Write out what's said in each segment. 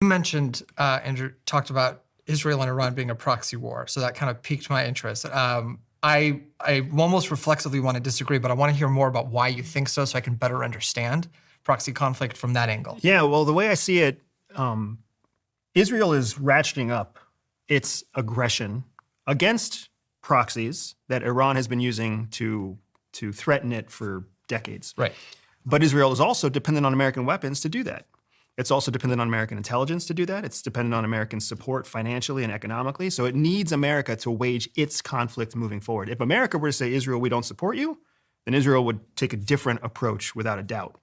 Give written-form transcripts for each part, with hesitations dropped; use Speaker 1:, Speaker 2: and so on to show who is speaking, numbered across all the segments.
Speaker 1: mentioned, Andrew, talked about Israel and Iran being a proxy war. So that kind of piqued my interest. I almost reflexively want to disagree, but I want to hear more about why you think so I can better understand proxy conflict from that angle.
Speaker 2: Yeah, well, the way I see it, Israel is ratcheting up its aggression against proxies that Iran has been using to threaten it for decades.
Speaker 1: Right.
Speaker 2: But Israel is also dependent on American weapons to do that. It's also dependent on American intelligence to do that. It's dependent on American support financially and economically. So it needs America to wage its conflict moving forward. If America were to say, Israel, we don't support you, then Israel would take a different approach without a doubt.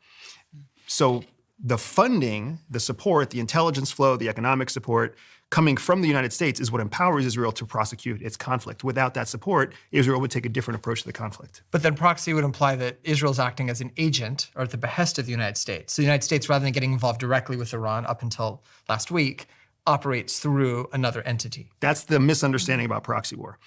Speaker 2: So the funding, the support, the intelligence flow, the economic support coming from the United States is what empowers Israel to prosecute its conflict. Without that support, Israel would take a different approach to the conflict.
Speaker 1: But then proxy would imply that Israel's acting as an agent or at the behest of the United States. So the United States, rather than getting involved directly with Iran up until last week, operates through another entity.
Speaker 2: That's the misunderstanding about proxy war.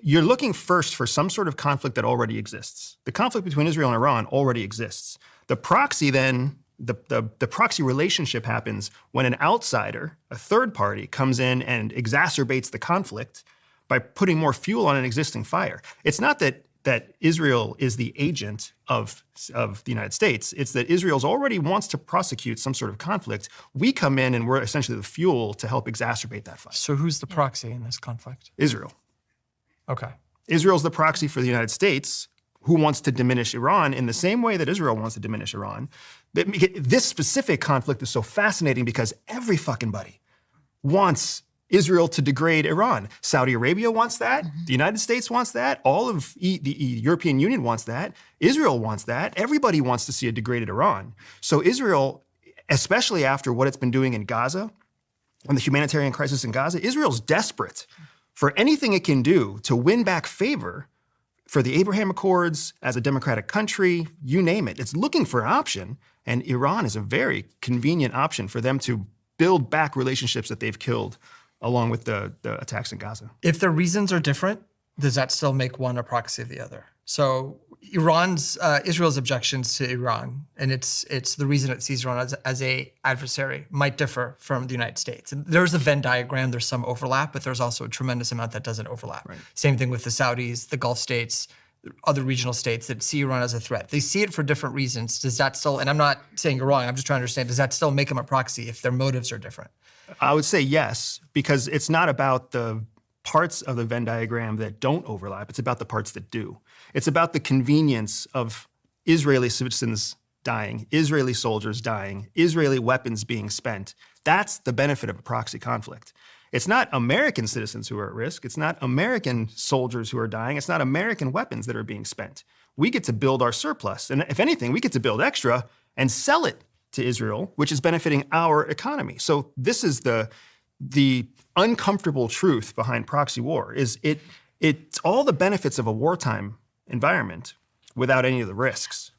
Speaker 2: You're looking first for some sort of conflict that already exists. The conflict between Israel and Iran already exists. The proxy then, the proxy relationship happens when an outsider, a third party, comes in and exacerbates the conflict by putting more fuel on an existing fire. It's not that Israel is the agent of the United States. It's that Israel already wants to prosecute some sort of conflict. We come in and we're essentially the fuel to help exacerbate that fire.
Speaker 1: So who's the proxy in this conflict?
Speaker 2: Israel.
Speaker 1: Okay.
Speaker 2: Israel's the proxy for the United States, who wants to diminish Iran in the same way that Israel wants to diminish Iran. This specific conflict is so fascinating because every fucking buddy wants Israel to degrade Iran. Saudi Arabia wants that. The United States wants that. All of the European Union wants that. Israel wants that. Everybody wants to see a degraded Iran. So Israel, especially after what it's been doing in Gaza and the humanitarian crisis in Gaza, Israel's desperate for anything it can do to win back favor for the Abraham Accords, as a democratic country, you name it. It's looking for an option, and Iran is a very convenient option for them to build back relationships that they've killed along with the attacks in Gaza.
Speaker 1: If the reasons are different, does that still make one a proxy of the other? So Israel's objections to Iran, and it's the reason it sees Iran as a adversary, might differ from the United States. And there's a Venn diagram, there's some overlap, but there's also a tremendous amount that doesn't overlap.
Speaker 2: Right.
Speaker 1: Same thing with the Saudis, the Gulf states, other regional states that see Iran as a threat. They see it for different reasons. Does that still, and I'm not saying you're wrong, I'm just trying to understand, does that still make them a proxy if their motives are different?
Speaker 2: I would say yes, because it's not about the parts of the Venn diagram that don't overlap. It's about the parts that do. It's about the convenience of Israeli citizens dying, Israeli soldiers dying, Israeli weapons being spent. That's the benefit of a proxy conflict. It's not American citizens who are at risk. It's not American soldiers who are dying. It's not American weapons that are being spent. We get to build our surplus. And if anything, we get to build extra and sell it to Israel, which is benefiting our economy. So this is the uncomfortable truth behind proxy war, is it's all the benefits of a wartime environment without any of the risks.